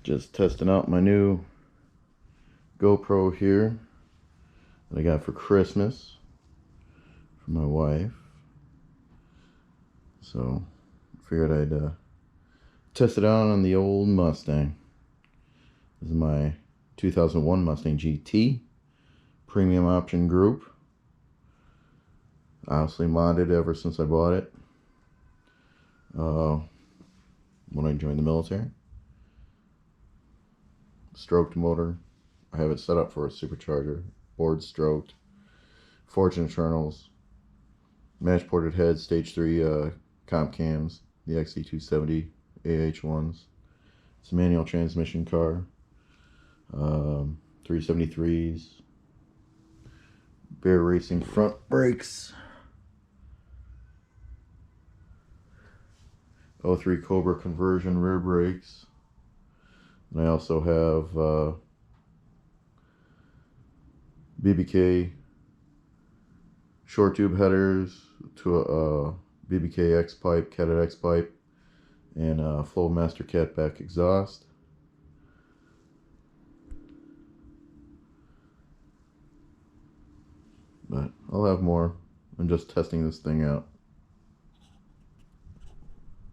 Just testing out my new GoPro here that I got for Christmas for my wife. So figured I'd test it out on the old Mustang. This is my 2001 Mustang GT premium option group. Honestly modded ever since I bought it when I joined the military. Stroked motor. I have it set up for a supercharger. Board stroked. Forged internals. Match ported head. Stage 3 comp cams. The XC270 AH1s. It's a manual transmission car. 373s. Bear Racing front brakes. 03 Cobra conversion rear brakes. And I also have BBK short tube headers to a BBK X pipe, Cadet X pipe, and a Flowmaster Catback exhaust. But I'll have more. I'm just testing this thing out.